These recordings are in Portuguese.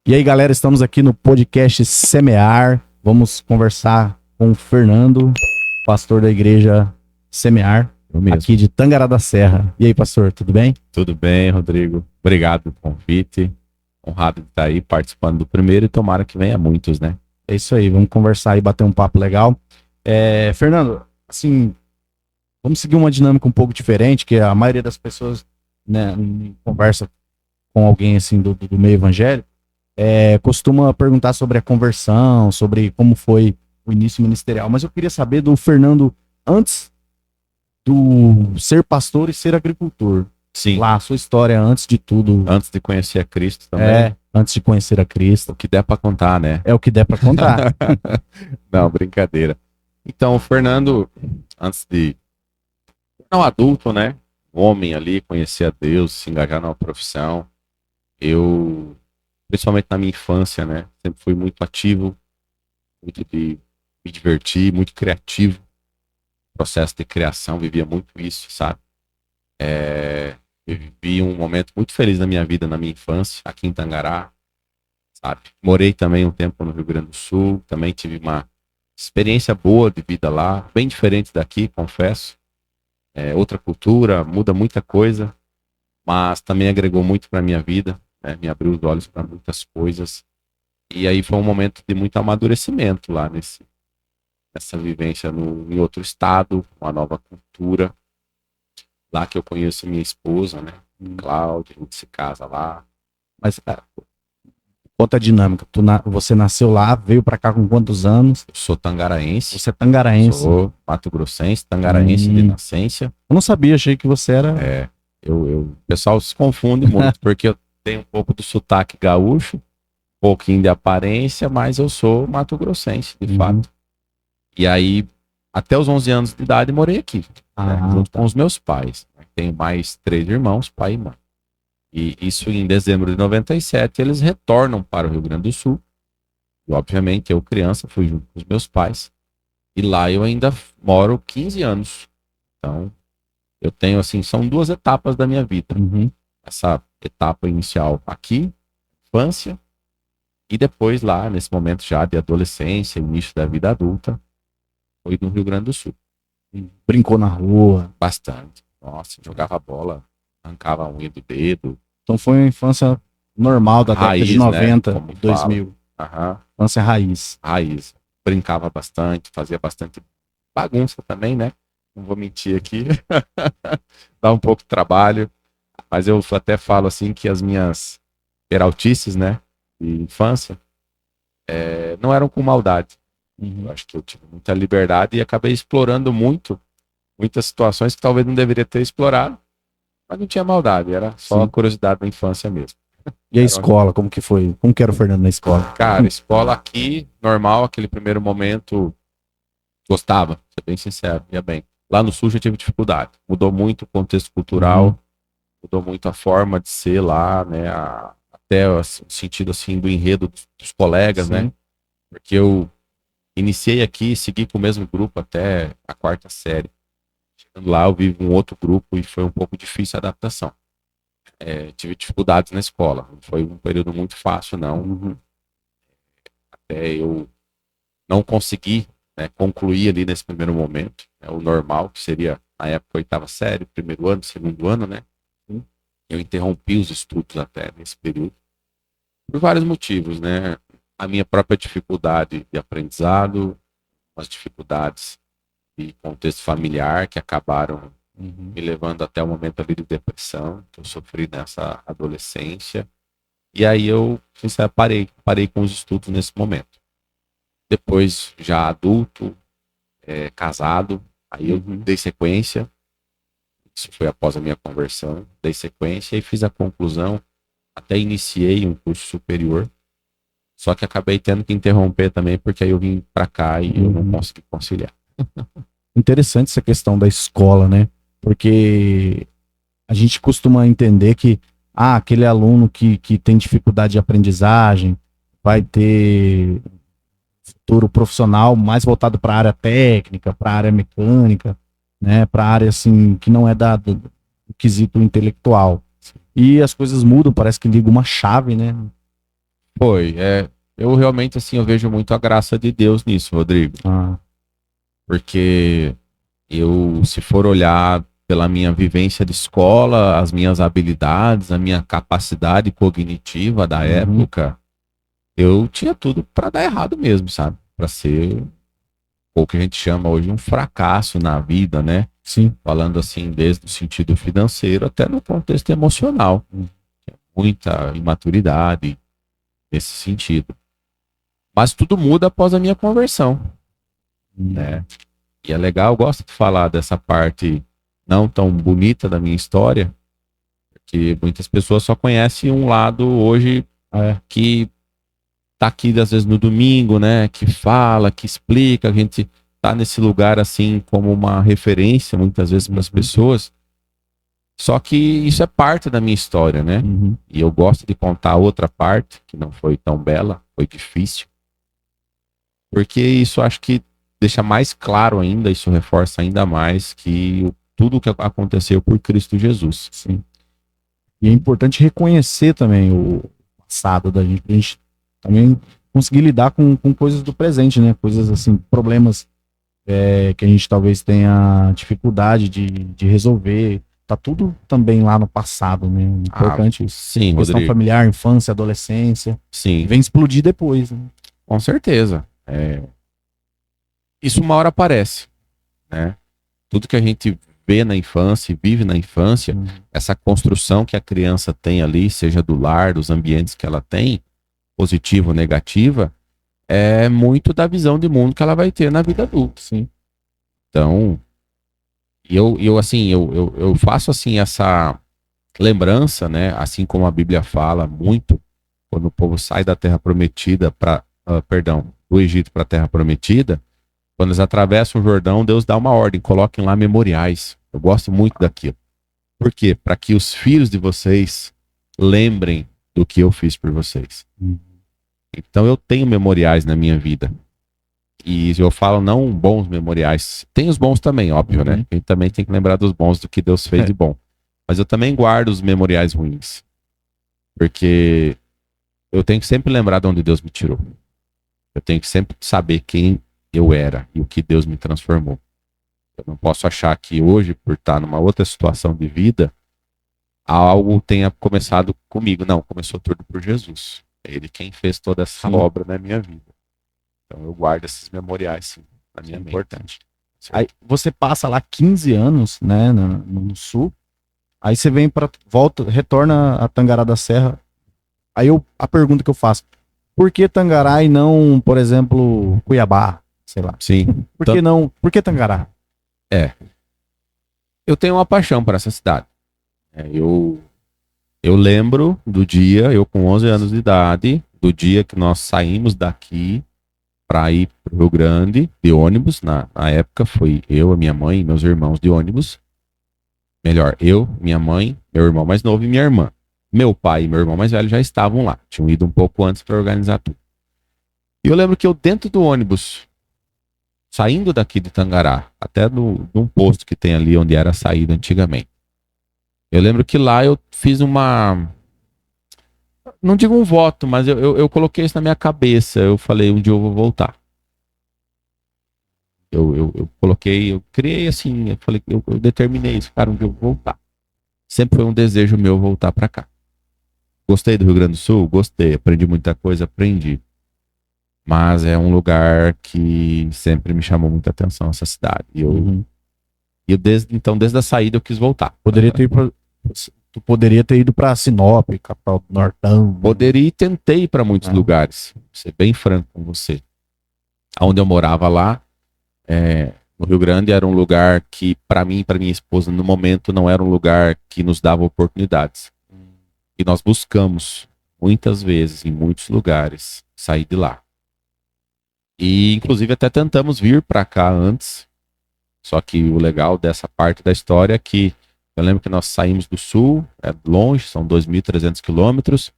E aí, galera, estamos aqui no podcast Semear. Vamos conversar com o Fernando, pastor da igreja Semear, aqui de Tangará da Serra. E aí, pastor, tudo bem? Tudo bem, Rodrigo. Obrigado pelo convite. Honrado de estar aí participando do primeiro e tomara que venha muitos, né? É isso aí, vamos conversar e bater um papo legal. Fernando, assim, vamos seguir uma dinâmica um pouco diferente, que a maioria das pessoas, né, conversa com alguém assim do meio evangélico, costuma perguntar sobre a conversão, sobre como foi o início ministerial. Mas eu queria saber do Fernando antes do ser pastor e ser agricultor. Sim. Lá, a sua história antes de tudo. Antes de conhecer a Cristo também. Antes de conhecer a Cristo. O que der pra contar, né? É o que der pra contar. Não, brincadeira. Então, o Fernando, antes de... Não, adulto, né? Um homem ali, conhecer a Deus, se engajar numa profissão. Eu, principalmente na minha infância, né? Sempre fui muito ativo, muito de me divertir, muito criativo. Processo de criação, vivia muito isso, sabe? Eu vivi um momento muito feliz na minha vida, na minha infância, aqui em Tangará, sabe? Morei também um tempo no Rio Grande do Sul, também tive uma experiência boa de vida lá, bem diferente daqui, confesso. Outra cultura, muda muita coisa, mas também agregou muito para minha vida, né? Me abriu os olhos para muitas coisas. E aí foi um momento de muito amadurecimento lá nessa vivência em outro estado, uma nova cultura. Lá que eu conheço minha esposa, né? Cláudia, a gente se casa lá. Mas conta a dinâmica. Você nasceu lá, veio pra cá com quantos anos? Eu sou tangaraense. Você é tangaraense? Sou mato-grossense, tangaraense de nascença. Eu não sabia, achei que você era... O pessoal se confunde muito, porque eu tenho um pouco do sotaque gaúcho, um pouquinho de aparência, mas eu sou mato-grossense, de fato. E aí, até os 11 anos de idade, morei aqui, junto com os meus pais. Tenho mais 3 irmãos, pai e mãe. E isso em dezembro de 97, eles retornam para o Rio Grande do Sul. E, obviamente, eu criança, fui junto com os meus pais. E lá eu ainda moro 15 anos. Então, eu tenho, assim, são 2 etapas da minha vida. Essa etapa inicial aqui, infância, e depois lá, nesse momento já de adolescência, início da vida adulta, foi no Rio Grande do Sul. Brincou na rua? Bastante. Nossa, jogava bola, arrancava a unha do dedo. Então foi uma infância normal da década de 90, né? 2000. Infância raiz. Raiz. Brincava bastante, fazia bastante bagunça também, né? Não vou mentir aqui. Dá um pouco de trabalho. Mas eu até falo assim que as minhas peraltices, né? De infância, não eram com maldade. Eu acho que eu tive muita liberdade e acabei explorando muitas situações que talvez não deveria ter explorado, mas não tinha maldade, era só a curiosidade da infância mesmo. E a escola, como que foi? Como que era o Fernando na escola? Cara, escola aqui, normal, aquele primeiro momento, gostava, ser bem sincero, ia bem. Lá no Sul já tive dificuldade, mudou muito o contexto cultural, mudou muito a forma de ser lá, né, até o sentido assim do enredo dos colegas, né, porque eu iniciei aqui, segui com o mesmo grupo até a 4ª série. Chegando lá, eu vi um outro grupo e foi um pouco difícil a adaptação. Tive dificuldades na escola. Não foi um período muito fácil, não. Até eu não consegui, né, concluir ali nesse primeiro momento. O normal, que seria, na época, 8ª série, primeiro ano, segundo ano, né? Eu interrompi os estudos até nesse período. Por vários motivos, né? A minha própria dificuldade de aprendizado, as dificuldades de contexto familiar que acabaram me levando até o momento ali de depressão que eu sofri nessa adolescência. E aí eu, sinceramente, parei com os estudos nesse momento. Depois, já adulto, casado, aí eu dei sequência. Isso foi após a minha conversão. Dei sequência e fiz a conclusão. Até iniciei um curso superior. Só que acabei tendo que interromper também, porque aí eu vim pra cá e eu não consegui conciliar. Interessante essa questão da escola, né? Porque a gente costuma entender que aquele aluno que tem dificuldade de aprendizagem vai ter futuro profissional mais voltado para a área técnica, para a área mecânica, né? Para a área assim que não é do quesito intelectual. E as coisas mudam, parece que liga uma chave, né? Foi, eu realmente, assim, eu vejo muito a graça de Deus nisso, Rodrigo. Ah, Porque se for olhar pela minha vivência de escola, as minhas habilidades, a minha capacidade cognitiva da época, eu tinha tudo para dar errado mesmo, sabe? Para ser o que a gente chama hoje um fracasso na vida, né? sim. Falando assim, desde o sentido financeiro até no contexto emocional. Muita imaturidade nesse sentido. Mas tudo muda após a minha conversão, né? E é legal, eu gosto de falar dessa parte não tão bonita da minha história, porque muitas pessoas só conhecem um lado hoje que tá aqui às vezes no domingo, né? Que fala, que explica, a gente tá nesse lugar assim como uma referência muitas vezes para as pessoas. Só que isso é parte da minha história, né? E eu gosto de contar a outra parte, que não foi tão bela, foi difícil. Porque isso acho que deixa mais claro ainda, isso reforça ainda mais que tudo o que aconteceu por Cristo Jesus. Sim. E é importante reconhecer também o passado da gente, pra gente também conseguir lidar com coisas do presente, né? Coisas assim, problemas que a gente talvez tenha dificuldade de resolver. Tá tudo também lá no passado, né? Importante isso. Sim, Questão Rodrigo. familiar, infância, adolescência. Sim, Vem explodir depois, né? com certeza. Isso uma hora aparece, né? Tudo que a gente vê na infância e vive na infância, essa construção que a criança tem ali, seja do lar, dos ambientes que ela tem, positiva ou negativa, é muito da visão de mundo que ela vai ter na vida adulta. Sim. Então, eu faço assim essa lembrança, né? Assim como a Bíblia fala muito, quando o povo sai da Terra Prometida do Egito para a Terra Prometida, quando eles atravessam o Jordão, Deus dá uma ordem, coloquem lá memoriais. Eu gosto muito daquilo. Por quê? Para que os filhos de vocês lembrem do que eu fiz por vocês. Então eu tenho memoriais na minha vida. E eu falo não bons memoriais. Tem os bons também, óbvio, né? A gente também tem que lembrar dos bons, do que Deus fez de bom. Mas eu também guardo os memoriais ruins. Porque eu tenho que sempre lembrar de onde Deus me tirou. Eu tenho que sempre saber quem eu era e o que Deus me transformou. Eu não posso achar que hoje, por estar numa outra situação de vida, algo tenha começado comigo. Não, começou tudo por Jesus. É Ele quem fez toda essa obra na minha vida. Então eu guardo esses memoriais, sim, na minha mente. Importante. Aí você passa lá 15 anos, né, no sul. Aí você vem retorna a Tangará da Serra. Aí a pergunta que eu faço: por que Tangará e não, por exemplo, Cuiabá? Sei lá. Sim. Por que não? Por que Tangará? Eu tenho uma paixão por essa cidade. Eu lembro do dia, eu com 11 anos de idade, do dia que nós saímos daqui para ir para o Rio Grande de ônibus. Na época foi eu, a minha mãe e meus irmãos de ônibus. Melhor, eu, minha mãe, meu irmão mais novo e minha irmã. Meu pai e meu irmão mais velho já estavam lá. Tinham ido um pouco antes para organizar tudo. E eu lembro que eu dentro do ônibus, saindo daqui de Tangará, até num posto que tem ali onde era a saída antigamente. Eu lembro que lá eu fiz não digo um voto, mas eu coloquei isso na minha cabeça. Eu falei, um dia eu vou voltar. Eu coloquei, eu criei assim, eu falei, eu determinei isso, cara, um dia eu vou voltar. Sempre foi um desejo meu voltar para cá. Gostei do Rio Grande do Sul? Gostei. Aprendi muita coisa? Aprendi. Mas é um lugar que sempre me chamou muita atenção, essa cidade. E desde a saída eu quis voltar. Tu poderia ter ido para Sinop, capital do Nortão. Poderia e tentei ir para muitos lugares. Vou ser bem franco com você. Onde eu morava lá, no Rio Grande, era um lugar que, para mim e para minha esposa, no momento, não era um lugar que nos dava oportunidades. E nós buscamos, muitas vezes, em muitos lugares, sair de lá. E, inclusive, até tentamos vir para cá antes. Só que o legal dessa parte da história é que eu lembro que nós saímos do sul, é longe, são 2.300 quilômetros.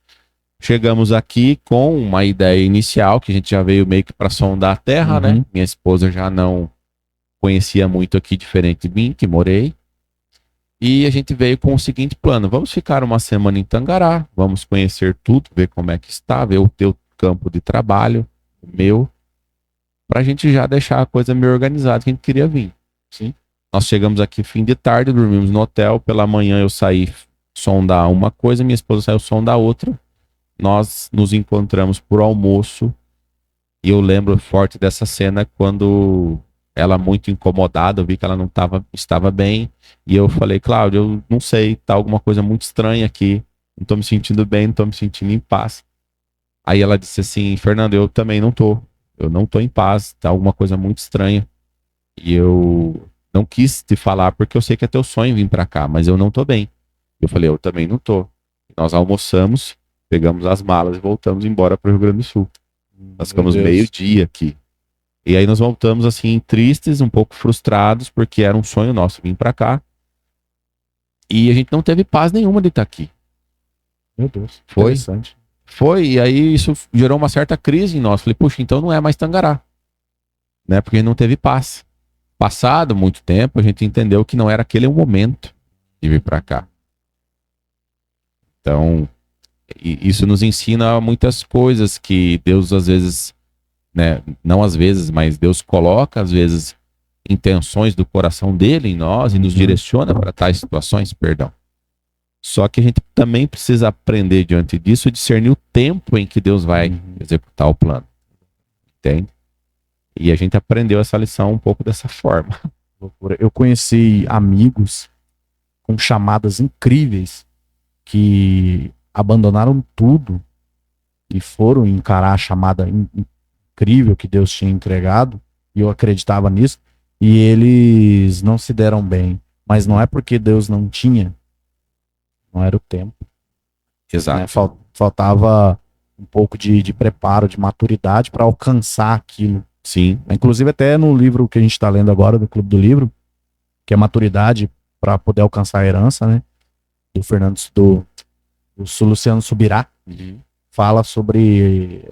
Chegamos aqui com uma ideia inicial, que a gente já veio meio que para sondar a terra, né? Minha esposa já não conhecia muito aqui, diferente de mim, que morei. E a gente veio com o seguinte plano: vamos ficar uma semana em Tangará, vamos conhecer tudo, ver como é que está, ver o teu campo de trabalho, o meu, para a gente já deixar a coisa meio organizada que a gente queria vir. Sim. Nós chegamos aqui fim de tarde, dormimos no hotel, pela manhã eu saí sondar uma coisa, minha esposa saiu sondar outra. Nós nos encontramos por almoço e eu lembro forte dessa cena quando ela muito incomodada, eu vi que ela não estava bem e eu falei: Cláudia, eu não sei, tá alguma coisa muito estranha aqui, não tô me sentindo bem, não tô me sentindo em paz. Aí ela disse assim: Fernando, eu não tô em paz, tá alguma coisa muito estranha e eu não quis te falar porque eu sei que é teu sonho vir pra cá, mas eu não tô bem. Eu falei: eu também não tô. Nós almoçamos, pegamos as malas e voltamos embora para o Rio Grande do Sul. Nós ficamos meio-dia aqui. E aí nós voltamos assim, tristes, um pouco frustrados, porque era um sonho nosso vir para cá. E a gente não teve paz nenhuma de estar aqui. Meu Deus. Foi? Interessante. Foi, e aí isso gerou uma certa crise em nós. Falei: puxa, então não é mais Tangará. Né? Porque a gente não teve paz. Passado muito tempo, a gente entendeu que não era aquele o momento de vir para cá. Então, isso nos ensina muitas coisas que Deus às vezes, né, não às vezes, mas Deus coloca às vezes intenções do coração dele em nós e nos direciona para tais situações, perdão. Só que a gente também precisa aprender diante disso, discernir o tempo em que Deus vai executar o plano. Entende? E a gente aprendeu essa lição um pouco dessa forma. Eu conheci amigos com chamadas incríveis que abandonaram tudo e foram encarar a chamada incrível que Deus tinha entregado, e eu acreditava nisso, e eles não se deram bem. Mas não é porque Deus não tinha, não era o tempo. Exato. Né? Faltava um pouco de preparo, de maturidade para alcançar aquilo. Sim. Inclusive até no livro que a gente está lendo agora, do Clube do Livro, que é maturidade para poder alcançar a herança, né? Do Luciano Subirá, fala sobre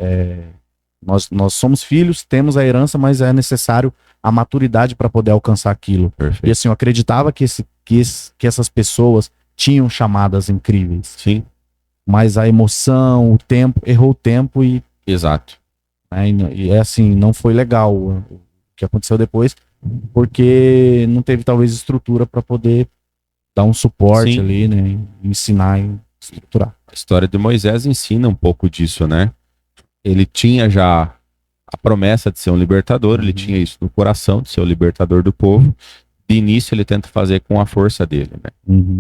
nós somos filhos, temos a herança, mas é necessário a maturidade para poder alcançar aquilo. Perfeito. E assim, eu acreditava que essas pessoas tinham chamadas incríveis. Sim. Mas a emoção, o tempo, errou o tempo e... Exato. E é assim, não foi legal o que aconteceu depois, porque não teve talvez estrutura para poder dar um suporte ali, né? Ensinar e estruturar. A história de Moisés ensina um pouco disso, né? Ele tinha já a promessa de ser um libertador, ele tinha isso no coração, de ser o libertador do povo. De início ele tenta fazer com a força dele, né?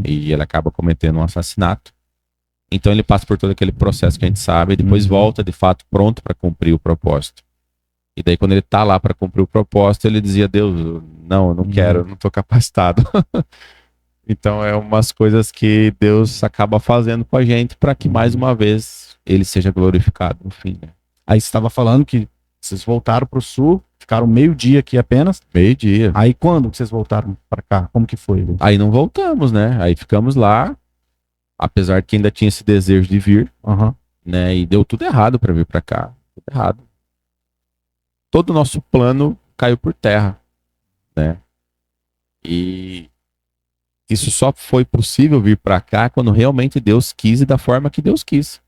E ele acaba cometendo um assassinato. Então ele passa por todo aquele processo que a gente sabe e depois volta de fato pronto para cumprir o propósito. E daí quando ele tá lá para cumprir o propósito, ele dizia: Deus, não, eu não quero, eu não tô capacitado. Então é umas coisas que Deus acaba fazendo com a gente para que mais uma vez ele seja glorificado no fim, né? Aí você estava falando que vocês voltaram pro sul, ficaram meio-dia aqui apenas. Meio-dia. Aí quando que vocês voltaram para cá? Como que foi? Aí não voltamos, né? Aí ficamos lá, apesar que ainda tinha esse desejo de vir, né? E deu tudo errado para vir para cá, tudo errado. Todo o nosso plano caiu por terra, né? E isso só foi possível vir para cá quando realmente Deus quis e da forma que Deus quis.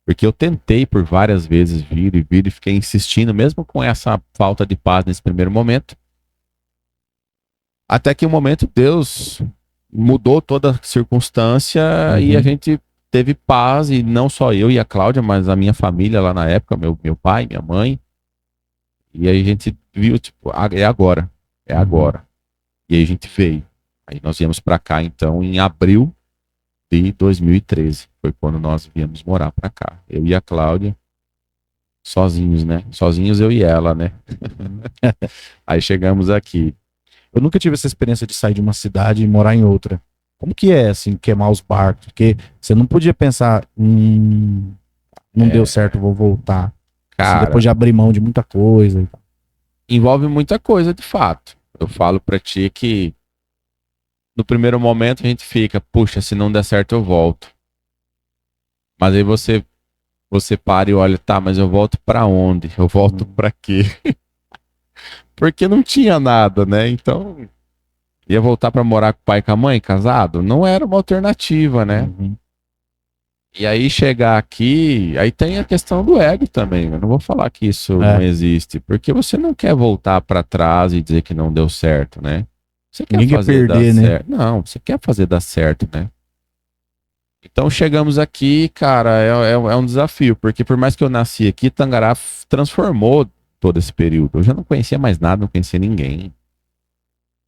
Porque eu tentei por várias vezes vir e fiquei insistindo, mesmo com essa falta de paz nesse primeiro momento. Até que um momento Deus mudou toda a circunstância e a gente teve paz, e não só eu e a Cláudia, mas a minha família lá na época, meu pai, minha mãe. E aí a gente viu, tipo, é agora. E aí a gente veio. Aí nós viemos para cá, então, em abril de 2013. Foi quando nós viemos morar para cá. Eu e a Cláudia, sozinhos, né? Sozinhos eu e ela, né? Aí chegamos aqui. Eu nunca tive essa experiência de sair de uma cidade e morar em outra. Como que é, assim, queimar os barcos? Porque você não podia pensar, não deu certo, vou voltar. Cara, assim, depois de abrir mão de muita coisa. Envolve muita coisa, de fato. Eu falo pra ti que no primeiro momento a gente fica, puxa, se não der certo eu volto. Mas aí você para e olha, tá, mas eu volto pra onde? Eu volto pra quê? Porque não tinha nada, né? Então, Ia voltar pra morar com o pai e com a mãe, casado? Não era uma alternativa, né? Uhum. E aí chegar aqui, aí tem a questão do ego também. Eu não vou falar que isso não É. existe, porque você não quer voltar pra trás e dizer que não deu certo, né? Você quer Ninguém quer fazer dar perder, né? certo. Não, você quer fazer dar certo, né? Então chegamos aqui, cara, é um desafio, porque por mais que eu nasci aqui, Tangará transformou todo esse período. Eu já não conhecia mais nada, não conhecia ninguém.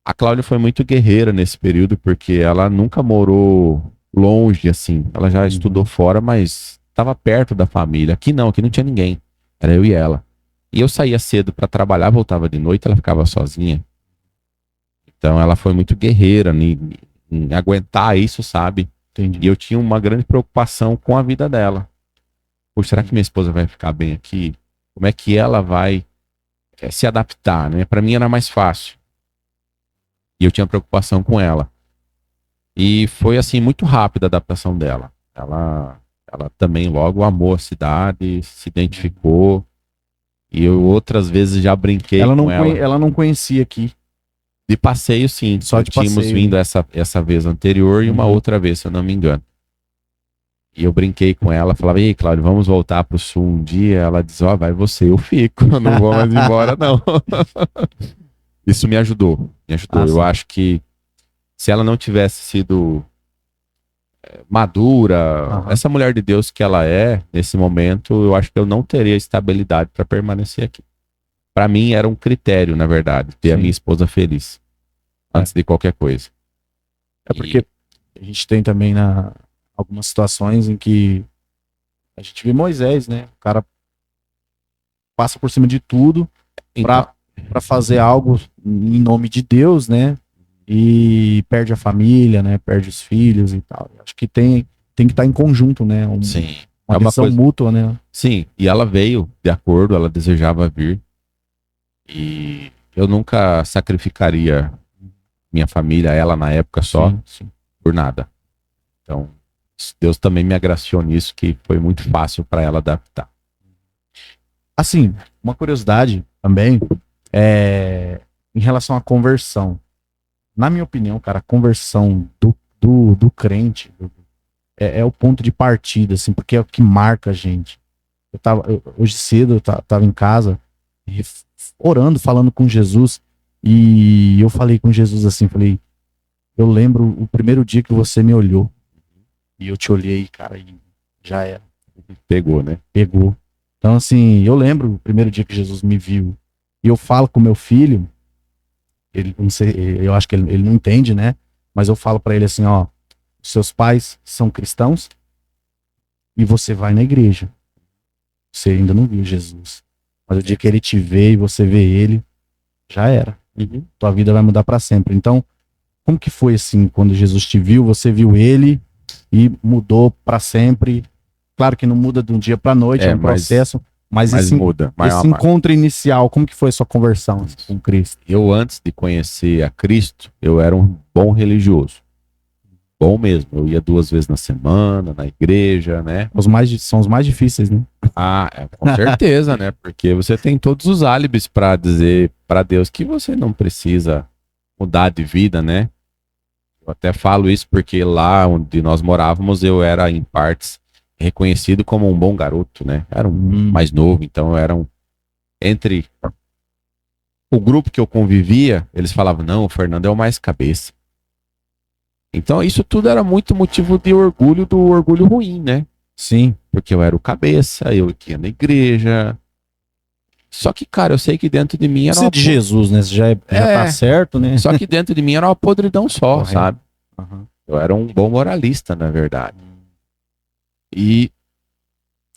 A Cláudia foi muito guerreira nesse período, porque ela nunca morou longe, assim. Ela já estudou fora, mas estava perto da família. Aqui não tinha ninguém. Era eu e ela. E eu saía cedo para trabalhar, voltava de noite, ela ficava sozinha. Então ela foi muito guerreira em aguentar isso, sabe? Entendi. E eu tinha uma grande preocupação com a vida dela. Poxa, será que minha esposa vai ficar bem aqui? Como é que ela vai se adaptar, né? Para mim era mais fácil. E eu tinha preocupação com ela. E foi assim muito rápida a adaptação dela. Ela também logo amou a cidade, se identificou. E eu outras vezes já brinquei com ela. Ela não conhecia aqui. De passeio, sim. Só de Tínhamos passeio, vindo né? essa vez anterior e uma Uhum. outra vez, se eu não me engano. E eu brinquei com ela, falava, ei, Cláudio, vamos voltar pro sul um dia? Ela diz, ó, vai você, eu fico, eu não vou mais embora, não. Isso me ajudou, me ajudou. Ah, Eu sim. acho que se ela não tivesse sido madura, Aham. essa mulher de Deus que ela é, nesse momento, eu acho que eu não teria estabilidade para permanecer aqui. Para mim era um critério, na verdade, ter a Sim. minha esposa feliz, antes de qualquer coisa. É porque a gente tem também algumas situações em que a gente vê Moisés, né? O cara passa por cima de tudo Então, para fazer algo em nome de Deus, né? E perde a família, né? Perde os filhos e tal. Acho que tem que estar em conjunto, né? sim, Uma é uma decisão coisa. mútua, né? Sim, e ela veio de acordo, ela desejava vir. E eu nunca sacrificaria minha família, ela na época só, Sim. por nada. Então, Deus também me agraciou nisso, que foi muito fácil para ela adaptar. Assim, uma curiosidade também é em relação à conversão. Na minha opinião, cara, a conversão do crente é o ponto de partida, assim, porque é o que marca a gente. Hoje cedo tava em casa orando, falando com Jesus, e eu falei com Jesus assim, falei, eu lembro o primeiro dia que você me olhou, e eu te olhei, cara, e já era, Pegou, né? pegou. Então, assim, eu lembro o primeiro dia que Jesus me viu, e eu falo com meu filho, ele não sei, eu acho que ele não entende, né? Mas eu falo pra ele assim, ó, seus pais são cristãos e você vai na igreja. Você ainda não viu Jesus. Mas o dia que ele te vê e você vê ele, já era. Tua vida vai mudar pra sempre. Então, como que foi assim, quando Jesus te viu, você viu ele e mudou pra sempre? Claro que não muda de um dia pra noite, é um processo, mas muda. esse encontro inicial, como que foi a sua conversão assim, com Cristo? Eu, antes de conhecer a Cristo, eu era um bom religioso. Bom mesmo. Eu ia 2 vezes na semana, na igreja, né? São os mais difíceis, né? Ah, com certeza, né? Porque você tem todos os álibis para dizer para Deus que você não precisa mudar de vida, né? Eu até falo isso porque lá onde nós morávamos eu era em partes reconhecido como um bom garoto, né? Era um mais novo, então eu era entre o grupo que eu convivia, eles falavam, não, o Fernando é o mais cabeça. Então isso tudo era muito motivo de orgulho, do orgulho ruim, né? Sim. Porque eu era o cabeça, eu ia na igreja. Só que, cara, eu sei que dentro de mim era Precisa de Jesus, né? Você já tá certo, né? Só que dentro de mim era uma podridão só, Correto. sabe? Uhum. Eu era um bom moralista, na verdade. E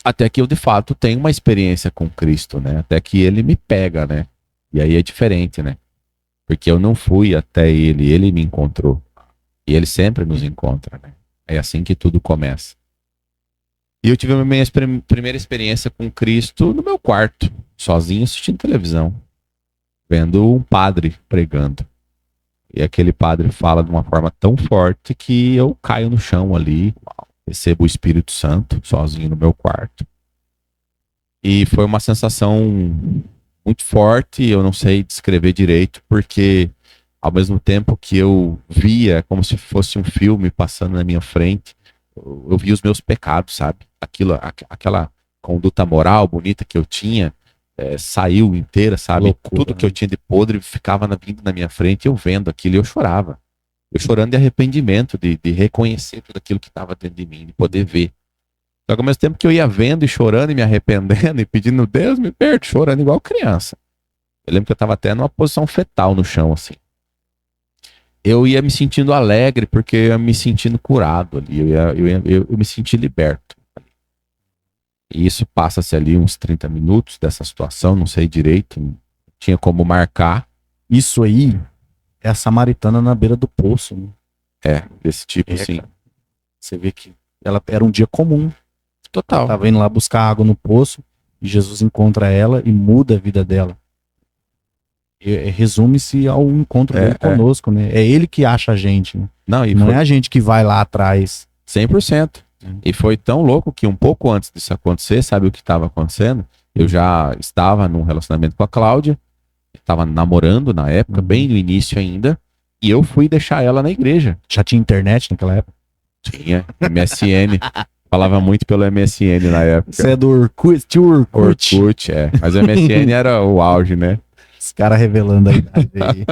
até que eu, de fato, tenho uma experiência com Cristo, né? Até que ele me pega, né? E aí é diferente, né? Porque eu não fui até ele me encontrou. E ele sempre nos encontra, né? É assim que tudo começa. E eu tive a minha primeira experiência com Cristo no meu quarto, sozinho assistindo televisão, vendo um padre pregando. E aquele padre fala de uma forma tão forte que eu caio no chão ali, recebo o Espírito Santo sozinho no meu quarto. E foi uma sensação muito forte, eu não sei descrever direito, porque ao mesmo tempo que eu via como se fosse um filme passando na minha frente, eu via os meus pecados, sabe? Aquela conduta moral bonita que eu tinha, saiu inteira, sabe? Loucura, Tudo que eu né? tinha de podre ficava vindo na minha frente, eu vendo aquilo e eu chorava. Eu chorando de arrependimento, de reconhecer tudo aquilo que estava dentro de mim, de poder ver. Só que ao mesmo tempo que eu ia vendo e chorando e me arrependendo e pedindo, Deus me perdoe, chorando igual criança. Eu lembro que eu estava até numa posição fetal no chão, assim. Eu ia me sentindo alegre porque eu ia me sentindo curado ali, eu me senti liberto. E isso passa-se ali uns 30 minutos dessa situação, não sei direito, não tinha como marcar. Isso aí é a samaritana na beira do poço, né? Desse tipo, assim. Cara. Você vê que ela era um dia comum. Total. Ela tava indo lá buscar água no poço e Jesus encontra ela e muda a vida dela. Resume-se ao encontro dele conosco, né? É ele que acha a gente, né? Não é a gente que vai lá atrás. 100%. E foi tão louco que um pouco antes disso acontecer, sabe o que estava acontecendo? Eu já estava num relacionamento com a Cláudia, estava namorando na época, bem no início ainda, e eu fui deixar ela na igreja. Já tinha internet naquela época? Tinha, MSN. Falava muito pelo MSN na época. Você é do Orkut? Tio Orkut. Orkut, Mas o MSN era o auge, né? Os caras revelando a idade aí.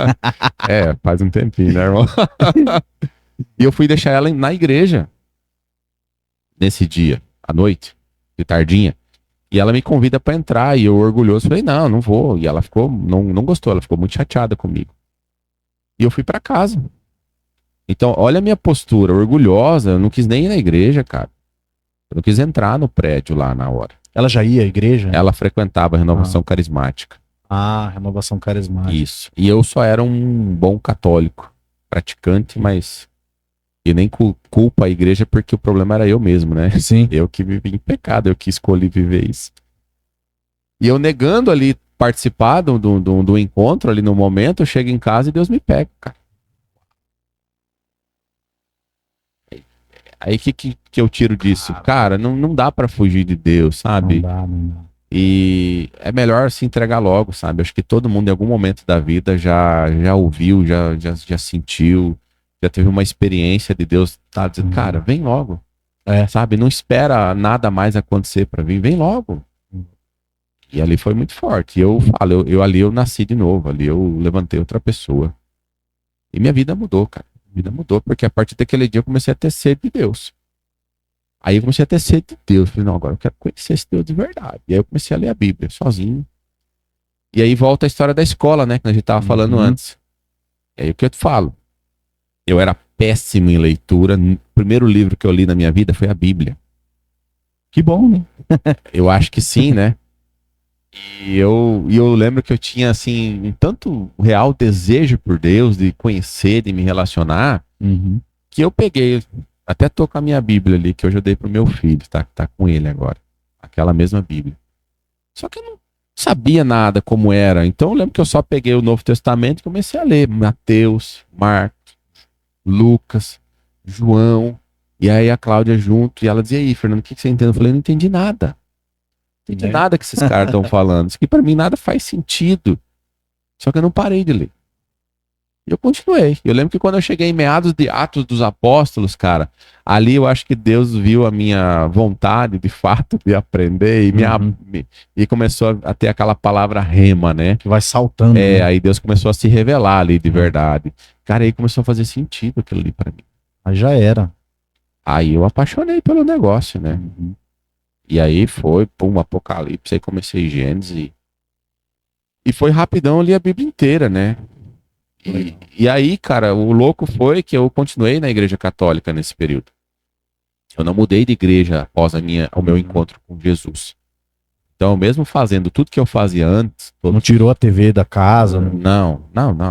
Faz um tempinho, né, irmão? E eu fui deixar ela na igreja nesse dia, à noite, de tardinha. E ela me convida pra entrar, e eu orgulhoso falei, não vou. E ela ficou, não gostou, ela ficou muito chateada comigo. E eu fui pra casa. Então, olha a minha postura, orgulhosa, eu não quis nem ir na igreja, cara. Eu não quis entrar no prédio lá na hora. Ela já ia à igreja? Ela frequentava a renovação carismática. Renovação carismática. Isso. E eu só era um bom católico, praticante, mas... E nem culpa a igreja porque o problema era eu mesmo, né? Sim. Eu que vivi em pecado, eu que escolhi viver isso. E eu negando ali participar do encontro ali no momento, eu chego em casa e Deus me pega, cara. Aí que eu tiro disso? Cara, não dá pra fugir de Deus, sabe? Não dá. E é melhor se entregar logo, sabe? Acho que todo mundo em algum momento da vida já ouviu, já sentiu, já teve uma experiência de Deus, tá dizendo, cara, vem logo. Sabe? Não espera nada mais acontecer pra vir, vem logo. E ali foi muito forte. E eu falo, ali eu nasci de novo, ali eu levantei outra pessoa. E minha vida mudou, cara. Minha vida mudou, porque a partir daquele dia eu comecei a ter sede de Deus. Aí eu comecei a ter sede de Deus. Falei, não, agora eu quero conhecer esse Deus de verdade. E aí eu comecei a ler a Bíblia, sozinho. E aí volta a história da escola, né, que a gente tava falando antes. E aí o que eu te falo? Eu era péssimo em leitura. O primeiro livro que eu li na minha vida foi a Bíblia. Que bom, né? Eu acho que sim, né? E eu lembro que eu tinha, assim, um tanto real desejo por Deus, de conhecer, de me relacionar, que eu peguei, até tô com a minha Bíblia ali, que hoje eu dei pro meu filho, tá com ele agora. Aquela mesma Bíblia. Só que eu não sabia nada como era. Então eu lembro que eu só peguei o Novo Testamento e comecei a ler Mateus, Marcos, Lucas, João, e aí a Cláudia junto, e ela dizia, aí, Fernando, o que você entende? Eu falei, não entendi nada. Não entendi nada que esses caras estão falando. Isso aqui pra mim nada faz sentido. Só que eu não parei de ler. E eu continuei. Eu lembro que quando eu cheguei em meados de Atos dos Apóstolos, cara, ali eu acho que Deus viu a minha vontade, de fato, de aprender e começou a ter aquela palavra rema, né? Que vai saltando. Né? Aí Deus começou a se revelar ali de verdade. Cara, aí começou a fazer sentido aquilo ali pra mim. Aí já era. Aí eu apaixonei pelo negócio, né? E aí foi, pum, Apocalipse, aí comecei Gênesis. E foi rapidão ali a Bíblia inteira, né? E aí, cara, o louco foi que eu continuei na igreja católica nesse período. Eu não mudei de igreja após o meu encontro com Jesus. Então, mesmo fazendo tudo que eu fazia antes... Não tirou a TV da casa? Não.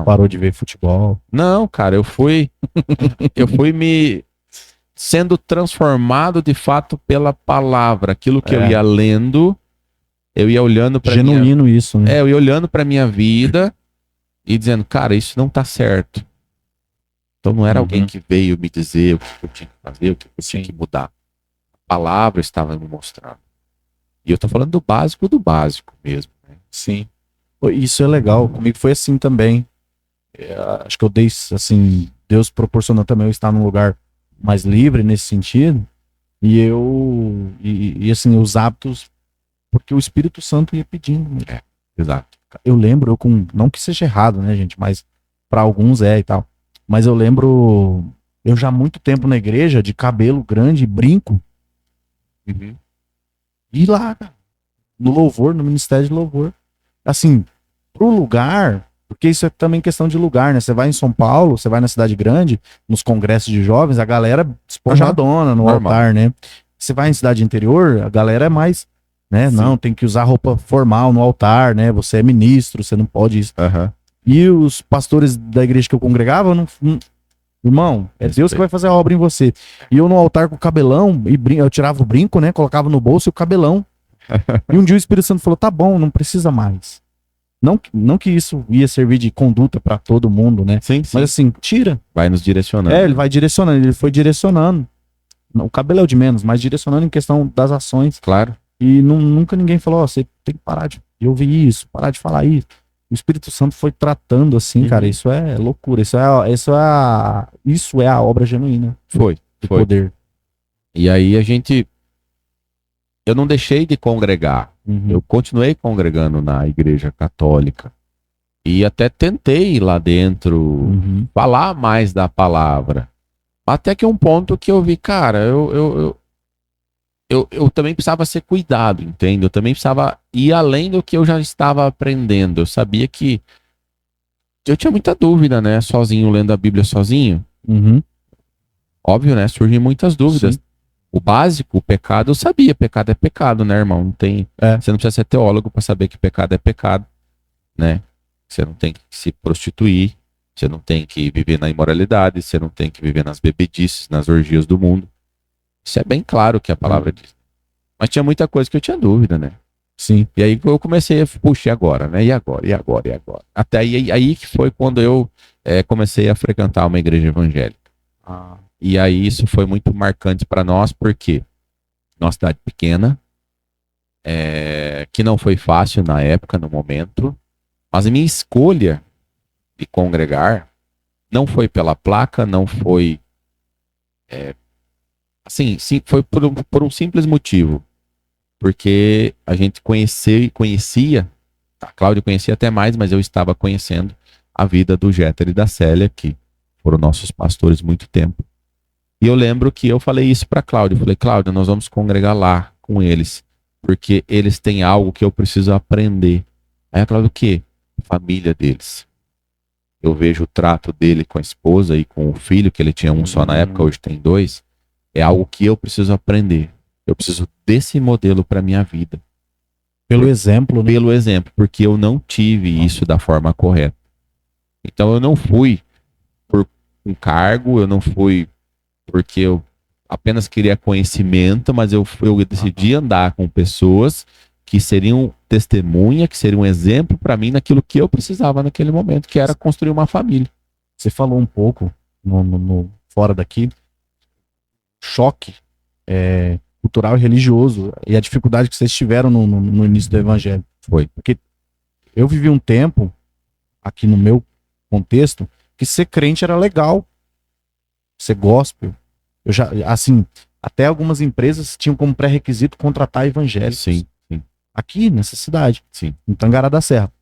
Parou de ver futebol? Não, cara, eu fui me sendo transformado de fato pela palavra. Aquilo que eu ia lendo, eu ia olhando para genuíno isso, né? eu ia olhando para minha vida e dizendo, cara, isso não tá certo. Então não era alguém que veio me dizer o que eu tinha que fazer, o que eu tinha que mudar. A palavra estava me mostrando. E eu tô falando do básico mesmo. Né? Sim. Isso é legal. Comigo foi assim também. acho que eu dei, assim, Deus proporcionou também eu estar num lugar mais livre nesse sentido, e assim, os hábitos, porque o Espírito Santo ia pedindo, né? Exato. Eu lembro, não que seja errado, né, gente, mas para alguns é e tal, mas eu lembro, eu já há muito tempo na igreja, de cabelo grande, brinco, Uhum. e lá, cara, no louvor, no ministério de louvor, assim, pro lugar, porque isso é também questão de lugar, né? Você vai em São Paulo, você vai na cidade grande, nos congressos de jovens, a galera despojadona no Normal. altar, né? Você vai em cidade interior, a galera é mais, né? Sim. Não, tem que usar roupa formal no altar, né? Você é ministro, você não pode isso. Aham. E os pastores da igreja que eu congregava, irmão, é Deus que vai fazer a obra em você. E eu no altar com o cabelão, eu tirava o brinco, né? Colocava no bolso e o cabelão. E um dia o Espírito Santo falou: tá bom, não precisa mais. Não que isso ia servir de conduta pra todo mundo, né? Sim, sim. Mas assim, tira. Vai nos direcionando. Ele vai direcionando, ele foi direcionando. O cabelo é o de menos, mas direcionando em questão das ações. Claro. E nunca ninguém falou: ó, você tem que parar de ouvir isso, parar de falar isso. O Espírito Santo foi tratando assim, cara, isso é loucura. Isso é a obra genuína Foi. do poder. E aí eu não deixei de congregar. Uhum. Eu continuei congregando na igreja católica. E até tentei lá dentro Uhum. falar mais da palavra. Até que um ponto que eu vi, cara, eu também precisava ser cuidado, entende? Eu também precisava ir além do que eu já estava aprendendo. Eu sabia que eu tinha muita dúvida, né? Sozinho, lendo a Bíblia sozinho. Uhum. Óbvio, né? Surgem muitas dúvidas. Sim. O básico, o pecado, eu sabia. Pecado é pecado, né, irmão? Não tem. Você não precisa ser teólogo para saber que pecado é pecado, né? Você não tem que se prostituir, você não tem que viver na imoralidade, você não tem que viver nas bebedices, nas orgias do mundo. Isso é bem claro que a palavra diz. Mas tinha muita coisa que eu tinha dúvida, né? Sim. E aí eu comecei a, puxa, e agora, né? E agora, e agora, e agora? Até aí que foi quando eu comecei a frequentar uma igreja evangélica. E aí isso foi muito marcante para nós, porque nossa cidade pequena, que não foi fácil na época, no momento, mas a minha escolha de congregar não foi pela placa, não foi assim, sim, foi por um simples motivo, porque a gente conhecia, a Cláudia conhecia até mais, mas eu estava conhecendo a vida do Jeter e da Célia, que foram nossos pastores muito tempo. E eu lembro que eu falei isso para Cláudia. Eu falei: Cláudia, nós vamos congregar lá com eles, porque eles têm algo que eu preciso aprender. Aí a Cláudia: o quê? A família deles. Eu vejo o trato dele com a esposa e com o filho, que ele tinha um só na época, hoje tem 2. É algo que eu preciso aprender. Eu preciso desse modelo para minha vida. Pelo exemplo, né? Pelo exemplo, porque eu não tive isso da forma correta. Então eu não fui por um cargo, eu não fui porque eu apenas queria conhecimento, mas eu decidi andar com pessoas que seriam testemunha, que seriam um exemplo para mim naquilo que eu precisava naquele momento, que era construir uma família. Você falou um pouco fora daqui, choque cultural e religioso, e a dificuldade que vocês tiveram no início do evangelho. Foi. Porque eu vivi um tempo, aqui no meu contexto, que ser crente era legal, ser gospel. Eu já, assim, até algumas empresas tinham como pré-requisito contratar evangélicos. Sim, sim. Aqui nessa cidade, sim, em Tangará da Serra.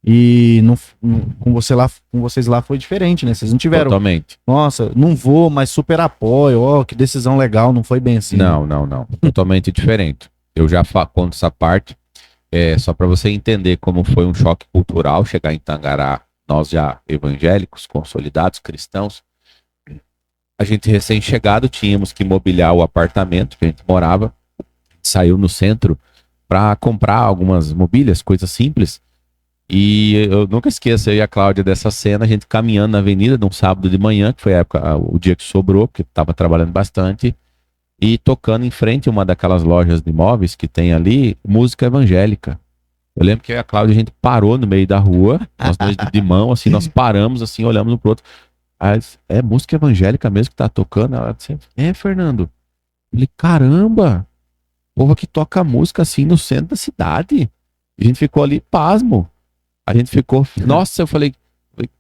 E com vocês lá foi diferente, né? Vocês não tiveram. Totalmente. Nossa, não vou, mas super apoio. Ó, que decisão legal, não foi bem assim. Não. Totalmente diferente. Eu já conto essa parte, só para você entender como foi um choque cultural chegar em Tangará, nós já evangélicos, consolidados, cristãos. A gente recém-chegado, tínhamos que mobiliar o apartamento que a gente morava, saiu no centro para comprar algumas mobílias, coisas simples. E eu nunca esqueço, eu e a Cláudia, dessa cena, a gente caminhando na avenida num sábado de manhã, que foi a época, o dia que sobrou, porque estava trabalhando bastante, e tocando em frente a uma daquelas lojas de imóveis que tem ali, música evangélica. Eu lembro que eu e a Cláudia, a gente parou no meio da rua, nós dois de mão, assim, nós paramos, assim, olhamos um pro outro. Aí, é música evangélica mesmo que tá tocando? Ela disse: Fernando. Eu falei: caramba, o povo que toca música assim no centro da cidade. E a gente ficou ali pasmo. A gente ficou, nossa, eu falei,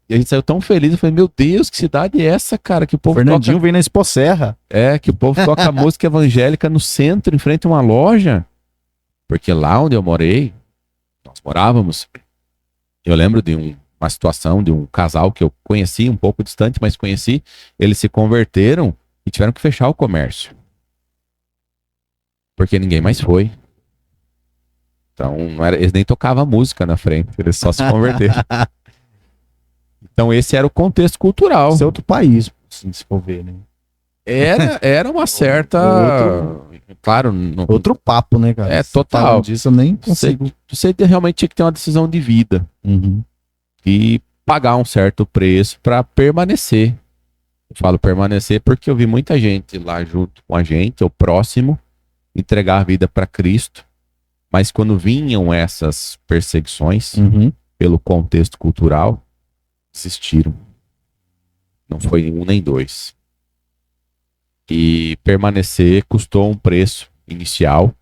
E a gente saiu tão feliz, eu falei, meu Deus, que cidade é essa, cara? Que o povo Fernandinho toca... vem na Expo Serra. que o povo toca música evangélica no centro, em frente a uma loja. Porque lá onde eu morei, nós morávamos, eu lembro de uma situação de um casal que eu conheci, um pouco distante, mas conheci, eles se converteram e tiveram que fechar o comércio. Porque ninguém mais foi. Então, eles nem tocavam música na frente, eles só se converteram. Então, esse era o contexto cultural. Isso é outro país, assim, se for ver, né? Era uma certa... Claro... Outro papo, né, cara? Total. Falando disso, eu nem consigo. Você realmente tinha que ter uma decisão de vida. Uhum. E pagar um certo preço para permanecer. Eu falo permanecer porque eu vi muita gente lá junto com a gente, ou próximo, entregar a vida para Cristo. Mas quando vinham essas perseguições, pelo contexto cultural, desistiram. Não foi um nem dois. E permanecer custou um preço inicial.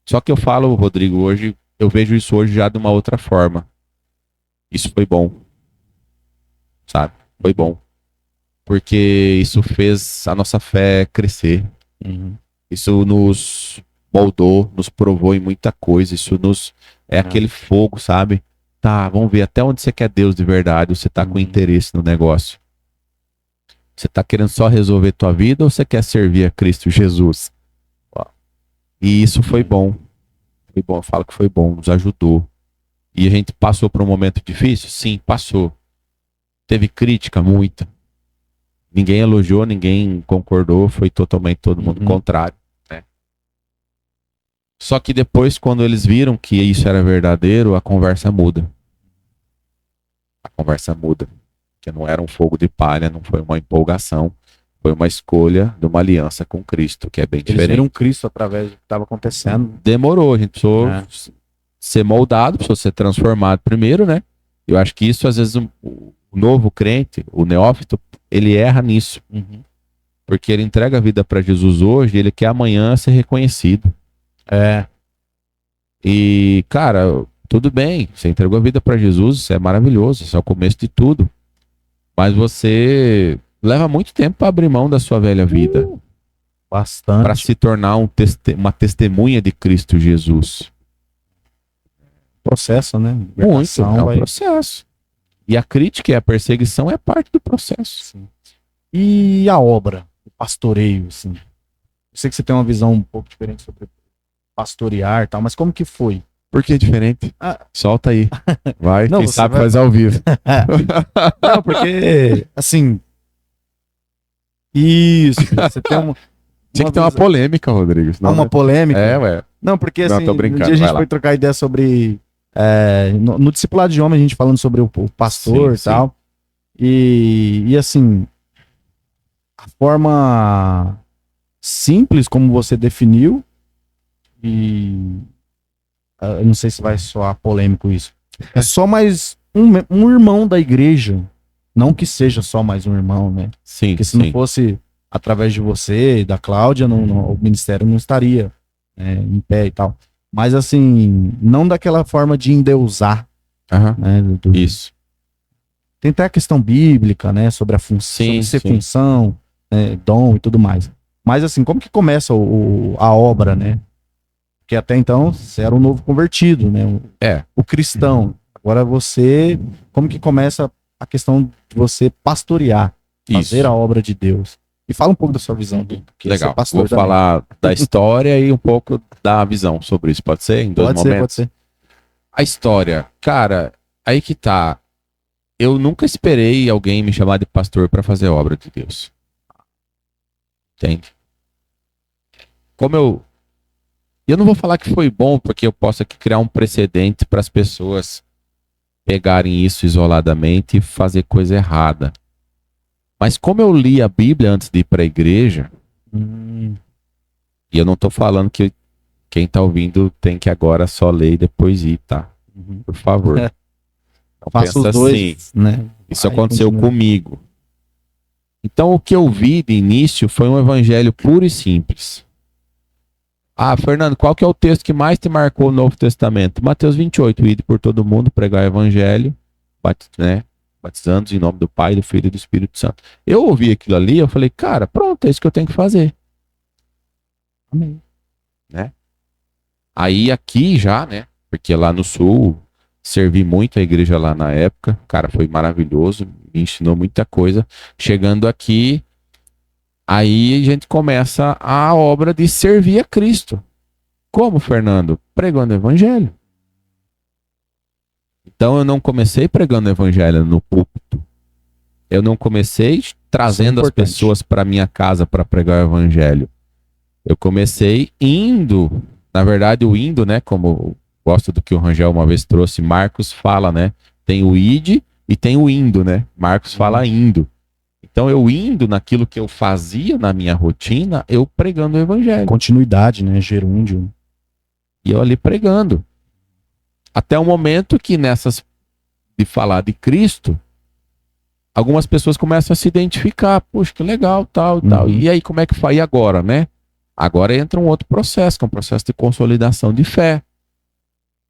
Só que eu falo, Rodrigo, hoje, eu vejo isso hoje já de uma outra forma. Isso foi bom. Sabe? Foi bom. Porque isso fez a nossa fé crescer. Isso nos moldou, nos provou em muita coisa. Isso nos... É aquele fogo, sabe? Tá, vamos ver até onde você quer Deus de verdade. Você tá com interesse no negócio. Você tá querendo só resolver tua vida ou você quer servir a Cristo Jesus? E isso foi bom. Foi bom, eu falo que foi bom, nos ajudou. E a gente passou por um momento difícil? Sim, passou. Teve crítica, muita. Ninguém elogiou, ninguém concordou, foi totalmente todo mundo contrário. Né? Só que depois, quando eles viram que isso era verdadeiro, a conversa muda. A conversa muda. Que não era um fogo de palha, não foi uma empolgação. Foi uma escolha de uma aliança com Cristo, que é bem diferente. Eles viram Cristo através do que estava acontecendo. Demorou, a gente precisou ser moldado, precisou ser transformado primeiro, né? Eu acho que isso, às vezes, o novo crente, o neófito, ele erra nisso. Porque ele entrega a vida para Jesus hoje, ele quer amanhã ser reconhecido. E, cara, tudo bem, você entregou a vida para Jesus, isso é maravilhoso, isso é o começo de tudo. Mas você leva muito tempo para abrir mão da sua velha vida. Bastante. Para se tornar uma testemunha de Cristo Jesus. Processo, né? Muito, é um processo. E a crítica e a perseguição é parte do processo. Sim. E a obra, o pastoreio, assim. Eu sei que você tem uma visão um pouco diferente sobre pastorear e tal, mas como que foi? Por que diferente? Solta aí. Vai, não, quem sabe faz ao vivo. Não, porque, assim... Isso, você tem uma... Tinha que ter uma polêmica, Rodrigo. Uma polêmica? Ué. Não, porque assim, tô brincando, um dia a gente foi trocar ideia sobre... no discipulado de homem, a gente falando sobre o pastor e tal. E assim... A forma simples como você definiu e... eu não sei se vai soar polêmico isso. É só mais um irmão da igreja. Não que seja só mais um irmão, né? Sim, porque se não fosse através de você e da Cláudia, o ministério não estaria em pé e tal. Mas assim, não daquela forma de endeusar. Né, isso. Tem até a questão bíblica, né? Sobre a função, função, dom e tudo mais. Mas assim, como que começa a obra, né? Porque até então você era um novo convertido, né? O cristão. Agora você, como que começa a questão de você pastorear, fazer a obra de Deus? E fala um pouco da sua visão. Legal, vou falar da história e um pouco da visão sobre isso, pode ser? Em dois momentos? Pode ser. A história, cara, aí que tá. Eu nunca esperei alguém me chamar de pastor para fazer a obra de Deus. Entende? Como eu não vou falar que foi bom, porque eu posso aqui criar um precedente para as pessoas pegarem isso isoladamente e fazer coisa errada. Mas como eu li a Bíblia antes de ir para a igreja, e eu não estou falando que quem está ouvindo tem que agora só ler e depois ir, tá? Por favor. Então, faça os dois, né? Isso aconteceu comigo. Então o que eu vi de início foi um evangelho puro e simples. Fernando, qual que é o texto que mais te marcou no Novo Testamento? Mateus 28, ide por todo mundo, pregar o evangelho, batizando em nome do Pai, do Filho e do Espírito Santo. Eu ouvi aquilo ali, eu falei, cara, pronto, é isso que eu tenho que fazer. Amém. Né? Aí aqui já, né? Porque lá no Sul, servi muito a igreja lá na época, cara, foi maravilhoso, me ensinou muita coisa. Chegando aqui, aí a gente começa a obra de servir a Cristo. Como, Fernando? Pregando o evangelho. Então eu não comecei pregando o evangelho no púlpito. Eu não comecei trazendo as pessoas para minha casa para pregar o evangelho. Eu comecei indo, na verdade o indo, né, como eu gosto do que o Rangel uma vez trouxe, Marcos fala, né, tem o id e tem o indo, né, Marcos fala indo. Então eu indo naquilo que eu fazia na minha rotina, eu pregando o evangelho. Continuidade, né, gerúndio. E eu ali pregando. Até o momento que nessas de falar de Cristo, algumas pessoas começam a se identificar, puxa, que legal, tal, tal. E aí como é que faz? E agora, né? Agora entra um outro processo, que é um processo de consolidação de fé.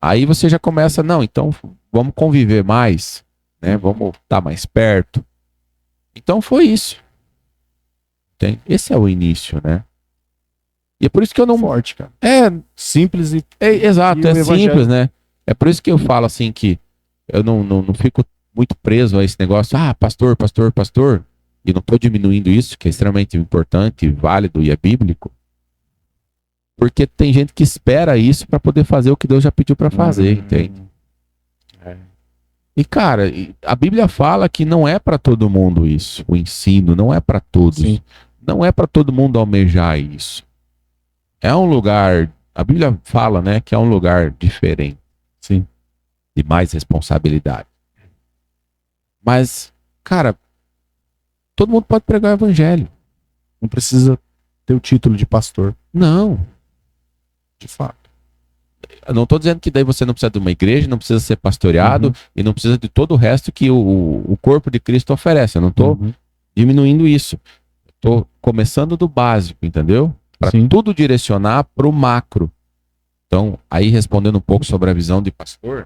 Aí você já começa, não, então vamos conviver mais, né? Vamos estar mais perto. Então foi isso. Esse é o início, né? E é por isso que eu não... Forte, cara. É simples e... exato, e é simples, né? É por isso que eu falo assim que eu não fico muito preso a esse negócio, pastor, pastor, pastor, e não estou diminuindo isso, que é extremamente importante, válido e é bíblico, porque tem gente que espera isso para poder fazer o que Deus já pediu para fazer, entende? E cara, a Bíblia fala que não é para todo mundo isso, o ensino não é para todos, Sim. não é para todo mundo almejar isso. É um lugar, a Bíblia fala, né, que é um lugar diferente. Sim. De mais responsabilidade. Mas, cara, todo mundo pode pregar o evangelho. Não precisa ter o título de pastor. Não. De fato. Eu não estou dizendo que daí você não precisa de uma igreja, não precisa ser pastoreado e não precisa de todo o resto que o corpo de Cristo oferece. Eu não estou diminuindo isso. Estou começando do básico, entendeu? Para tudo direcionar para o macro. Então, aí respondendo um pouco sobre a visão de pastor.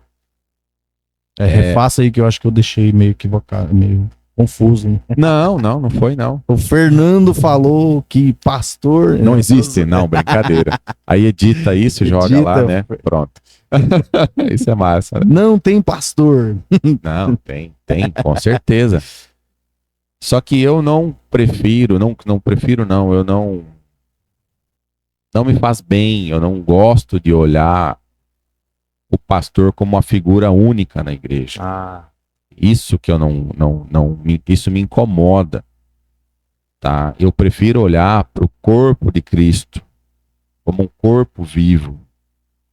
Refaça aí que eu acho que eu deixei meio equivocado, meio confuso. Né? Não foi não. O Fernando falou que pastor... Não existe, não, brincadeira. Aí edita isso, joga lá, né? Pronto. Isso é massa. Né? Não tem pastor. Não, tem, com certeza. Só que eu não prefiro, eu não me faz bem, eu não gosto de olhar o pastor como uma figura única na igreja. Isso que eu isso me incomoda, tá? Eu prefiro olhar para o corpo de Cristo como um corpo vivo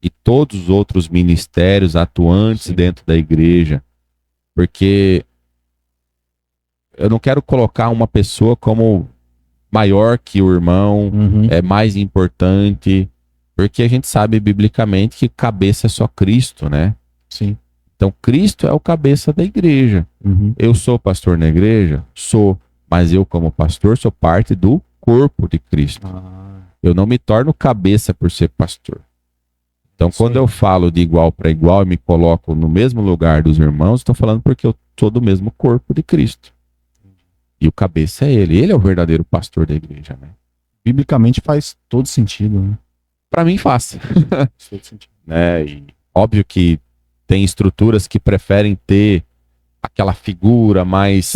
e todos os outros ministérios atuantes dentro da igreja, porque eu não quero colocar uma pessoa como maior que o irmão, é mais importante, porque a gente sabe biblicamente que cabeça é só Cristo, né? Sim. Então, Cristo é o cabeça da igreja. Eu sou pastor na igreja? Sou. Mas eu, como pastor, sou parte do corpo de Cristo. Eu não me torno cabeça por ser pastor. Então, quando eu falo de igual para igual e me coloco no mesmo lugar dos irmãos, estou falando porque eu sou do mesmo corpo de Cristo. E o cabeça é ele. Ele é o verdadeiro pastor da igreja, né? Biblicamente faz todo sentido, né? Para mim faz. Né? E óbvio que tem estruturas que preferem ter aquela figura mais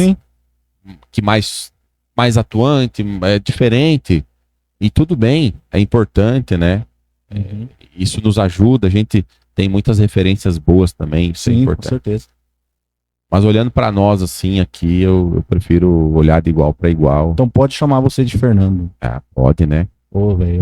mais atuante, é diferente. E tudo bem, é importante, né? Isso nos ajuda, a gente tem muitas referências boas também. Sim, com certeza. Mas olhando para nós assim aqui, eu prefiro olhar de igual para igual. Então pode chamar você de Fernando. Pode, né? Velho,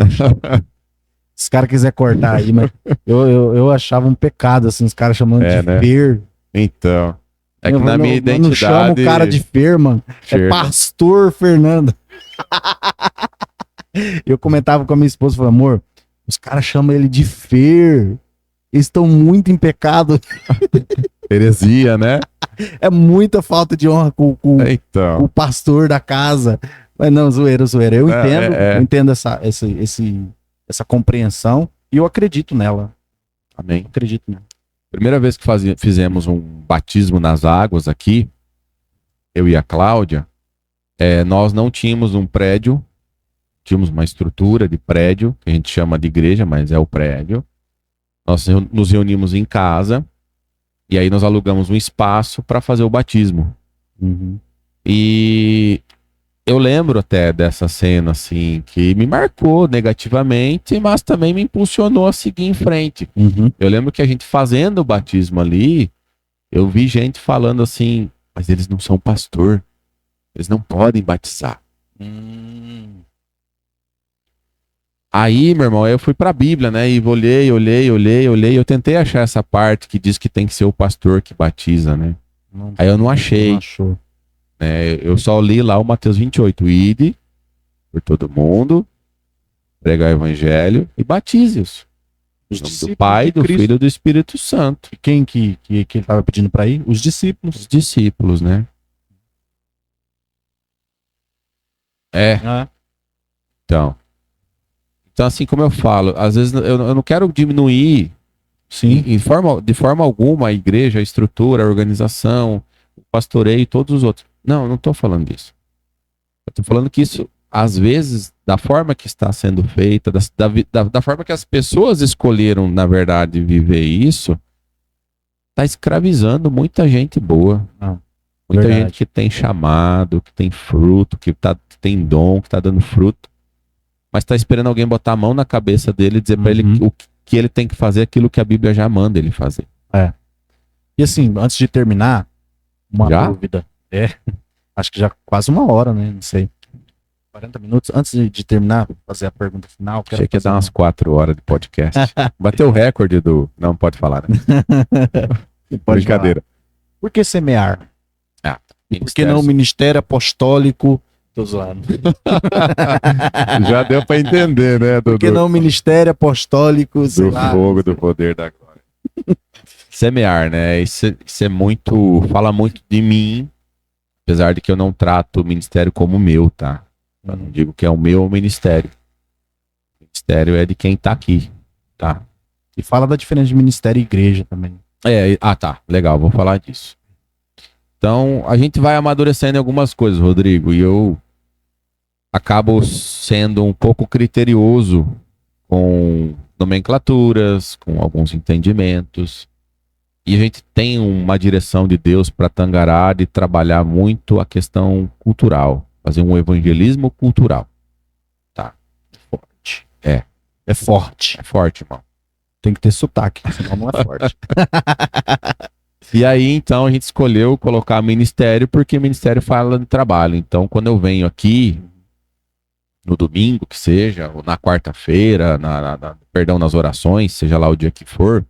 se os caras quiserem cortar aí, mas eu achava um pecado, assim, os caras chamando de né? Fer. Então, é que na minha identidade... Não chama o cara de Fer, mano. É pastor Fernando. Eu comentava com a minha esposa, falei, amor, os caras chamam ele de Fer. Eles estão muito em pecado. Heresia, né? É muita falta de honra com o pastor da casa. Mas não, zoeira. Eu entendo, eu entendo essa compreensão e eu acredito nela. Amém. Acredito nela. Primeira vez que fizemos um batismo nas águas aqui, eu e a Cláudia, nós não tínhamos um prédio, tínhamos uma estrutura de prédio, que a gente chama de igreja, mas é o prédio. Nós nos reunimos em casa, e aí nós alugamos um espaço para fazer o batismo. E eu lembro até dessa cena, assim, que me marcou negativamente, mas também me impulsionou a seguir em frente. Eu lembro que a gente fazendo o batismo ali, eu vi gente falando assim, mas eles não são pastor, eles não podem batizar. Aí, meu irmão, eu fui pra Bíblia, né, e olhei, eu tentei achar essa parte que diz que tem que ser o pastor que batiza, né. Aí eu não achei. Não achou. Eu só li lá o Mateus 28, ide por todo mundo, pregar o evangelho e batize-os. Em nome do Pai, do Filho e do Espírito Santo. E quem que ele estava pedindo para ir? Os discípulos. Os discípulos, né? Então, assim como eu falo, às vezes eu não quero diminuir de forma alguma a igreja, a estrutura, a organização, o pastoreio e todos os outros. Não estou falando disso. Eu estou falando que isso, às vezes, da forma que está sendo feita, da forma que as pessoas escolheram, na verdade, viver isso, está escravizando muita gente boa. Muita gente que tem chamado, que tem fruto, que tem dom, que está dando fruto, mas está esperando alguém botar a mão na cabeça dele e dizer para ele o que ele tem que fazer, aquilo que a Bíblia já manda ele fazer. E assim, antes de terminar, uma dúvida. Acho que já quase uma hora, né? Não sei. 40 minutos. Antes de terminar, fazer a pergunta final. Achei que ia dar umas 4 horas de podcast. Bateu o recorde do... Não pode falar, né? Pode Brincadeira. Falar. Por que semear? Por que não ministério apostólico? Tô zoando. Já deu para entender, né? Por que não ministério apostólico? Do fogo, do poder da glória. Semear, né? Isso é muito... Fala muito de mim, apesar de que eu não trato o ministério como meu, tá? Eu não digo que é o meu ministério. O ministério é de quem tá aqui, tá? E fala da diferença de ministério e igreja também. Tá. Legal, vou falar disso. Então, a gente vai amadurecendo em algumas coisas, Rodrigo, e eu acabo sendo um pouco criterioso com nomenclaturas, com alguns entendimentos. E a gente tem uma direção de Deus para Tangará de trabalhar muito a questão cultural, fazer um evangelismo cultural. Tá. Forte. É forte. É forte, irmão. Tem que ter sotaque, senão não é forte. E aí, então, a gente escolheu colocar ministério, porque ministério fala de trabalho. Então, quando eu venho aqui, no domingo, que seja, ou na quarta-feira, perdão, nas orações, seja lá o dia que for,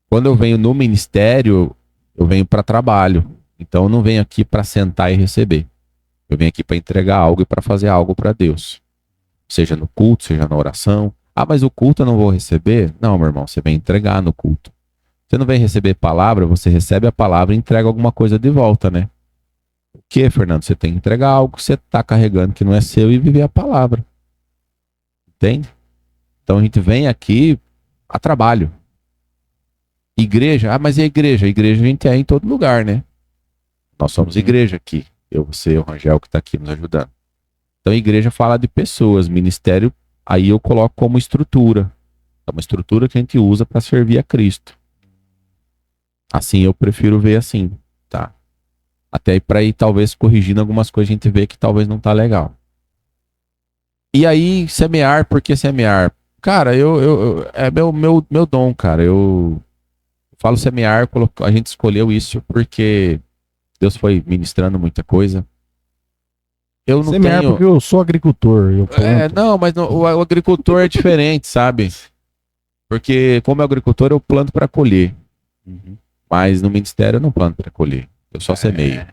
quando eu venho no ministério, eu venho para trabalho. Então, eu não venho aqui para sentar e receber. Eu venho aqui para entregar algo e para fazer algo para Deus. Seja no culto, seja na oração. Mas o culto eu não vou receber? Não, meu irmão, você vem entregar no culto. Você não vem receber palavra, você recebe a palavra e entrega alguma coisa de volta, né? O que, Fernando? Você tem que entregar algo que você está carregando que não é seu e viver a palavra. Entende? Então a gente vem aqui a trabalho. Igreja? Mas e a igreja? A igreja a gente é em todo lugar, né? Nós somos igreja aqui. Eu, você, o Rangel que está aqui nos ajudando. Então a igreja fala de pessoas, ministério, aí eu coloco como estrutura. É uma estrutura que a gente usa para servir a Cristo. Assim eu prefiro ver assim, tá? Até para ir talvez corrigindo algumas coisas a gente vê que talvez não tá legal. E aí semear, por que semear? Cara, é meu dom, cara. Eu falo semear, a gente escolheu isso porque Deus foi ministrando muita coisa. Eu não semear tenho... porque eu sou agricultor. Não, mas o agricultor é diferente, sabe? Porque como agricultor eu planto para colher. Mas no ministério eu não planto para colher. Eu só semeio.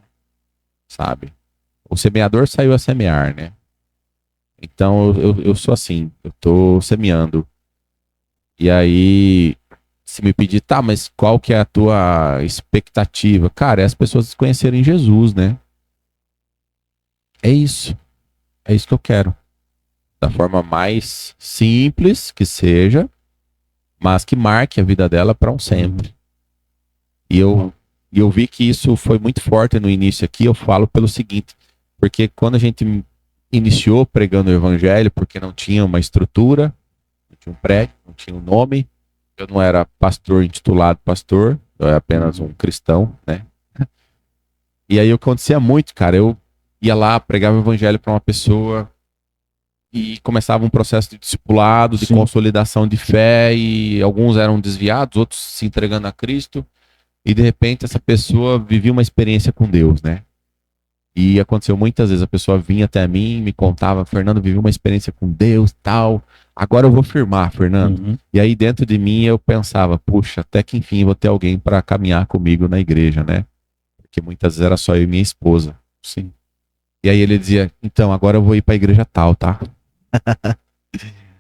Sabe? O semeador saiu a semear, né? Então eu sou assim. Eu tô semeando. E aí, se me pedir, tá, mas qual que é a tua expectativa? Cara, é as pessoas conhecerem Jesus, né? É isso. É isso que eu quero. Da forma mais simples que seja, mas que marque a vida dela para um sempre. E eu E eu vi que isso foi muito forte no início aqui. Eu falo pelo seguinte, porque quando a gente iniciou pregando o evangelho, porque não tinha uma estrutura, não tinha um prédio, não tinha um nome, eu não era pastor intitulado pastor, eu era apenas um cristão, né? E aí acontecia muito, cara. Eu ia lá, pregava o evangelho para uma pessoa e começava um processo de discipulado, de Sim. consolidação de fé, e alguns eram desviados, outros se entregando a Cristo, e de repente essa pessoa vivia uma experiência com Deus, né? E aconteceu muitas vezes, a pessoa vinha até mim, me contava, Fernando, vivi uma experiência com Deus, tal, agora eu vou firmar, Fernando. Uhum. E aí dentro de mim eu pensava, puxa, até que enfim eu vou ter alguém para caminhar comigo na igreja, né? Porque muitas vezes era só eu e minha esposa. Sim. E aí ele dizia, então agora eu vou ir para a igreja tal, tá?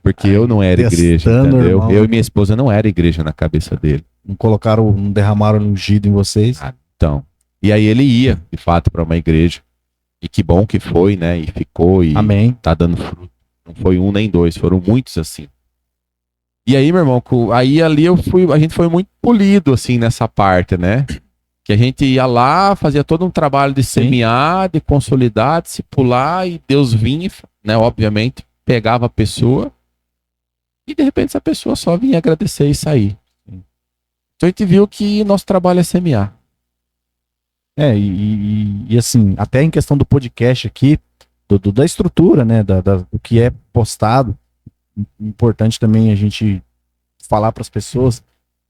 Porque eu não era igreja, testando, entendeu? irmão. Eu e minha esposa não era igreja na cabeça dele. Não derramaram ungido em vocês. Então, e aí ele ia, de fato, para uma igreja. E que bom que foi, né? E ficou e Amém. tá dando fruto. Não foi um nem dois, foram muitos assim. E aí, meu irmão, aí ali a gente foi muito polido assim nessa parte, né? Que a gente ia lá, fazia todo um trabalho de semear, de consolidar, discipular, e Deus vinha, né? Obviamente, pegava a pessoa e de repente essa pessoa só vinha agradecer e sair. Então a gente viu que nosso trabalho é semear. E assim, até em questão do podcast aqui, da estrutura, né, do que é postado, importante também a gente falar para as pessoas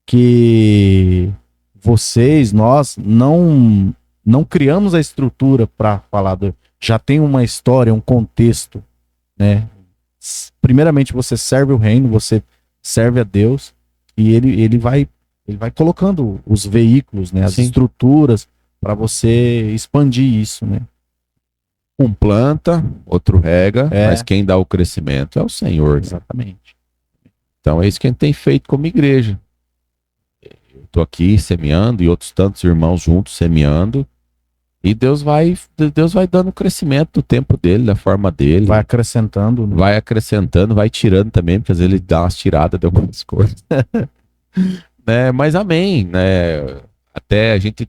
que nós não criamos a estrutura para falar já tem uma história, um contexto, né? Primeiramente você serve o reino, você serve a Deus e ele vai colocando os veículos, né, as Sim. estruturas para você expandir isso, né? Um planta, outro rega, mas quem dá o crescimento é o Senhor. Exatamente. Então é isso que a gente tem feito como igreja. Eu estou aqui semeando e outros tantos irmãos juntos semeando. E Deus vai dando crescimento do tempo dele, da forma dele. Vai acrescentando. Né? Vai acrescentando, vai tirando também, porque às vezes ele dá umas tiradas de algumas coisas. Né? Mas amém. Né? Até a gente...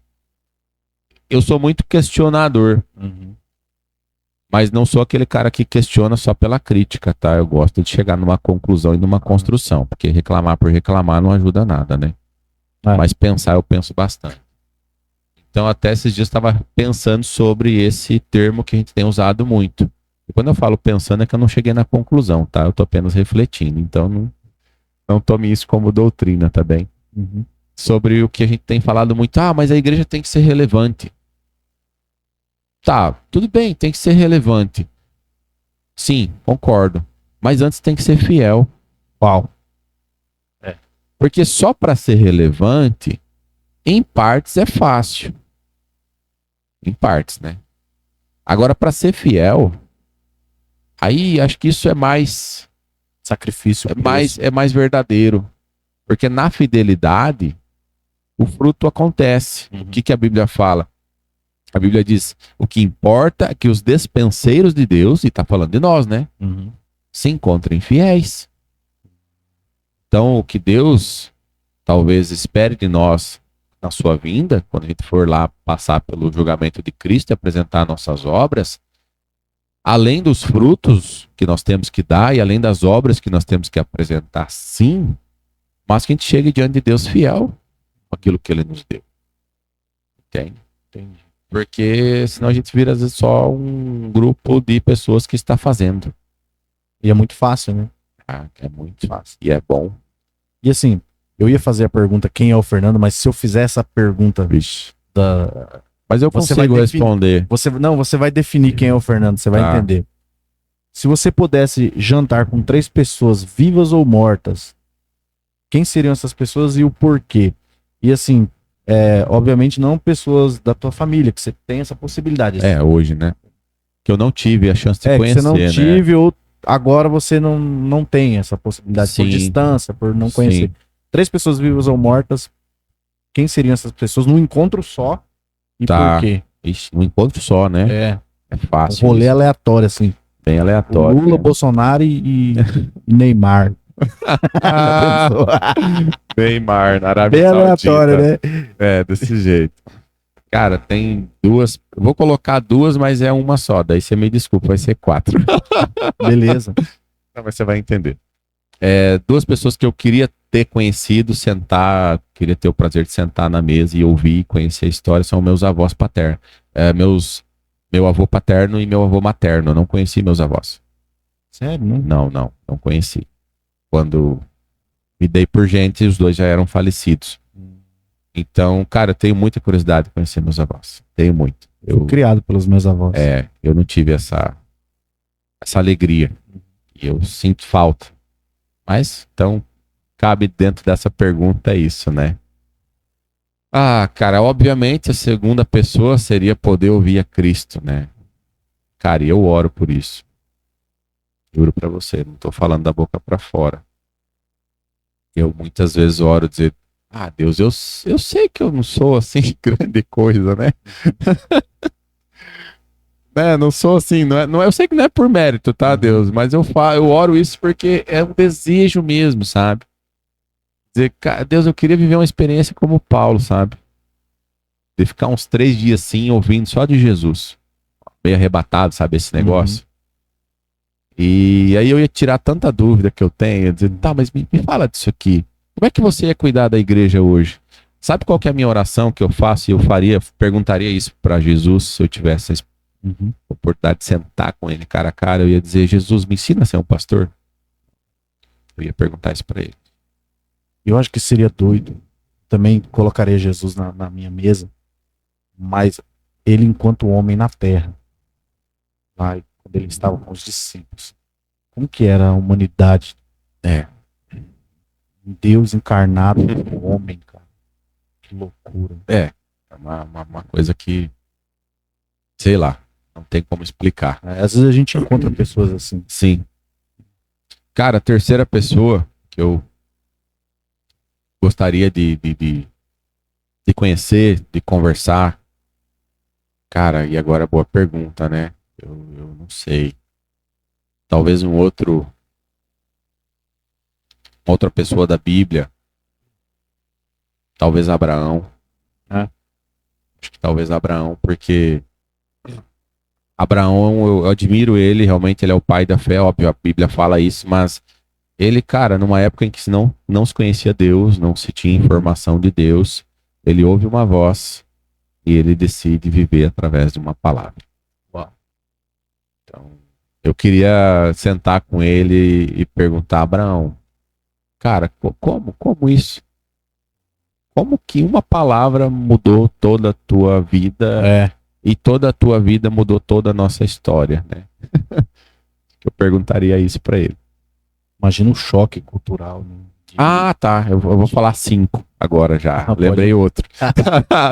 Eu sou muito questionador. Uhum. Mas não sou aquele cara que questiona só pela crítica, tá? Eu gosto de chegar numa conclusão e numa construção, porque reclamar por reclamar não ajuda nada, né? Mas pensar, eu penso bastante. Então, até esses dias eu estava pensando sobre esse termo que a gente tem usado muito. E quando eu falo pensando, é que eu não cheguei na conclusão, tá? Eu estou apenas refletindo. Então, não tome isso como doutrina, tá bem? Uhum. Sobre o que a gente tem falado muito. Ah, mas a igreja tem que ser relevante. Tá, tudo bem, tem que ser relevante. Sim, concordo. Mas antes tem que ser fiel. Qual? Porque só para ser relevante, em partes é fácil. Em partes, né? Agora, para ser fiel, aí acho que isso é mais sacrifício. É mais verdadeiro. Porque na fidelidade, o fruto acontece. Uhum. O que a Bíblia fala? A Bíblia diz, o que importa é que os despenseiros de Deus, e está falando de nós, né? Uhum. Se encontrem fiéis. Então, o que Deus talvez espere de nós na sua vinda, quando a gente for lá passar pelo julgamento de Cristo e apresentar nossas obras, além dos frutos que nós temos que dar e além das obras que nós temos que apresentar, sim, mas que a gente chegue diante de Deus fiel com aquilo que Ele nos deu. Entende? Entendi. Porque senão a gente vira às vezes só um grupo de pessoas que está fazendo. E é muito fácil, né? É muito fácil. E é bom. E assim, eu ia fazer a pergunta quem é o Fernando, mas se eu fizer essa pergunta mas eu consigo responder. Você vai definir quem é o Fernando, você vai entender. Se você pudesse jantar com 3 pessoas, vivas ou mortas, quem seriam essas pessoas e o porquê? E assim, obviamente não pessoas da tua família, que você tem essa possibilidade. Hoje, né? Que eu não tive a chance de conhecer, que você não tive, né? ou agora você não tem essa possibilidade. Sim. Por distância, por não conhecer. Sim. 3 pessoas vivas ou mortas, quem seriam essas pessoas num encontro só e por quê? Ixi, um encontro só, né? É fácil. Um rolê aleatório, assim. Bem aleatório. Lula, Bolsonaro e Neymar. Neymar, na Arábia Bem Saudita. aleatório, né? Desse jeito. Cara, tem duas. Eu vou colocar duas, mas é uma só. Daí você me desculpa, vai ser 4. Beleza. Não, mas você vai entender. Duas pessoas que eu queria ter conhecido, sentar, queria ter o prazer de sentar na mesa e ouvir e conhecer a história, são meus avós paternos. Meu avô paterno e meu avô materno. Eu não conheci meus avós. Sério, né? Não conheci. Quando me dei por gente, os dois já eram falecidos. Então, cara, eu tenho muita curiosidade de conhecer meus avós. Tenho muito. Eu fui criado pelos meus avós. Eu não tive essa alegria. E eu sinto falta. Mas, então, cabe dentro dessa pergunta isso, né? Ah, cara, obviamente a segunda pessoa seria poder ouvir a Cristo, né? Cara, eu oro por isso. Juro pra você, não tô falando da boca pra fora. Eu muitas vezes oro dizer, Deus, eu sei que eu não sou assim grande coisa, né? Não sou assim, eu sei que não é por mérito, tá, Deus? Mas eu oro isso porque é um desejo mesmo, sabe? Dizer, Deus, eu queria viver uma experiência como Paulo, sabe? De ficar uns 3 dias assim, ouvindo só de Jesus. Meio arrebatado, sabe, esse negócio. E aí eu ia tirar tanta dúvida que eu tenho, dizer, tá, mas me fala disso aqui. Como é que você ia cuidar da igreja hoje? Sabe qual que é a minha oração que eu faço? E eu perguntaria isso para Jesus se eu tivesse a oportunidade de sentar com ele cara a cara. Eu ia dizer, Jesus, me ensina a ser um pastor? Eu ia perguntar isso para ele. Eu acho que seria doido. Também colocaria Jesus na minha mesa, mas ele enquanto homem na terra, quando ele estava com os discípulos, como que era a humanidade? Deus encarnado como homem, cara. Que loucura. É uma coisa que, sei lá, não tem como explicar. Às vezes a gente encontra pessoas assim. Sim. Cara, a terceira pessoa que eu gostaria de conhecer, de conversar. Cara, e agora boa pergunta, né? Eu não sei. Talvez outra pessoa da Bíblia. Talvez Abraão. Acho que talvez Abraão, porque Abraão, eu admiro ele, realmente ele é o pai da fé, óbvio, a Bíblia fala isso, mas ele, cara, numa época em que não se conhecia Deus, não se tinha informação de Deus, ele ouve uma voz e ele decide viver através de uma palavra. Uau. Então, eu queria sentar com ele e perguntar, Abraão, cara, como isso? Como que uma palavra mudou toda a tua vida e toda a tua vida mudou toda a nossa história, né? Eu perguntaria isso para ele. Imagina um choque cultural. Né? Tá. Eu vou falar 5 agora já. Lembrei outro.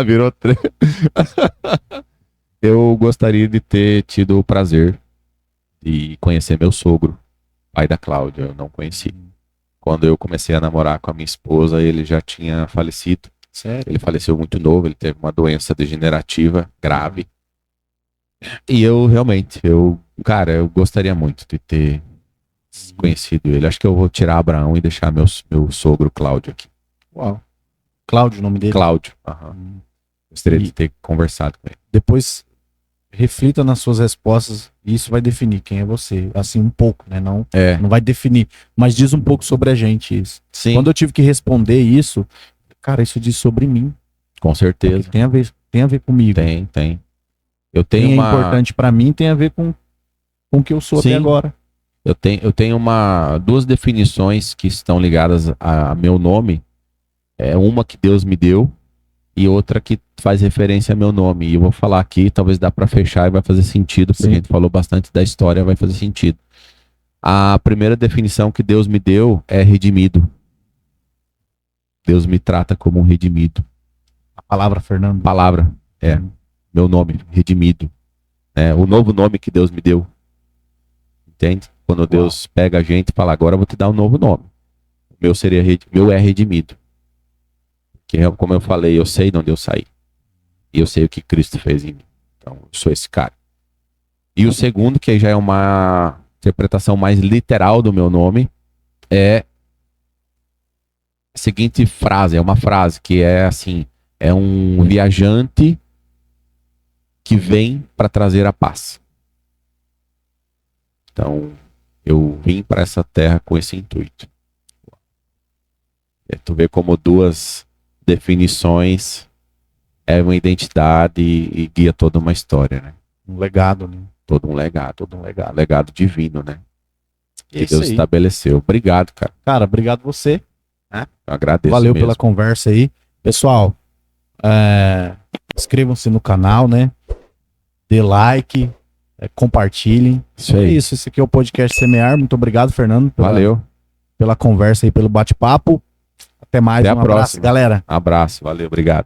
Virou 3. Eu gostaria de ter tido o prazer de conhecer meu sogro, pai da Cláudia. Eu não conheci. Quando eu comecei a namorar com a minha esposa, ele já tinha falecido. Sério? Ele faleceu muito novo, ele teve uma doença degenerativa grave. E eu realmente, eu gostaria muito de ter conhecido ele. Acho que eu vou tirar Abraão e deixar meu sogro Cláudio aqui. Uau. Cláudio, o nome dele? Cláudio. Gostaria de ter conversado com ele. Depois, reflita nas suas respostas e isso vai definir quem é você. Assim, um pouco, né? Não vai definir, mas diz um pouco sobre a gente isso. Sim. Quando eu tive que responder isso, cara, isso diz sobre mim. Com certeza. Tem a ver comigo. Tem. Eu tenho é importante pra mim, tem a ver com o que eu sou até agora. Eu tenho duas definições que estão ligadas a meu nome. Uma que Deus me deu e outra que faz referência a meu nome. E eu vou falar aqui, talvez dá para fechar e vai fazer sentido, porque a gente falou bastante da história, vai fazer sentido. A primeira definição que Deus me deu é redimido. Deus me trata como um redimido. A palavra, Fernando? Palavra, meu nome, redimido. O novo nome que Deus me deu. Entende? Quando Deus pega a gente e fala, agora eu vou te dar um novo nome. O meu é redimido. Que, como eu falei, eu sei de onde eu saí. E eu sei o que Cristo fez em mim. Então, eu sou esse cara. E o segundo, que já é uma interpretação mais literal do meu nome, é a seguinte frase, é uma frase que é assim, é um viajante que vem para trazer a paz. Então, eu vim para essa terra com esse intuito. Tu vê como duas definições é uma identidade e guia toda uma história, né? Um legado, né? Todo um legado. Legado divino, né? Que Isso Deus aí. estabeleceu. Obrigado, cara. Cara, obrigado você. Eu agradeço Valeu mesmo. pela conversa aí. Pessoal, inscrevam-se no canal, né? Dê like, compartilhem. Isso É aí. isso, esse aqui é o podcast Semear. Muito obrigado, Fernando, Valeu. pela conversa e pelo bate-papo. Até mais, Até a um abraço, próxima. galera. Abraço. Valeu. Obrigado.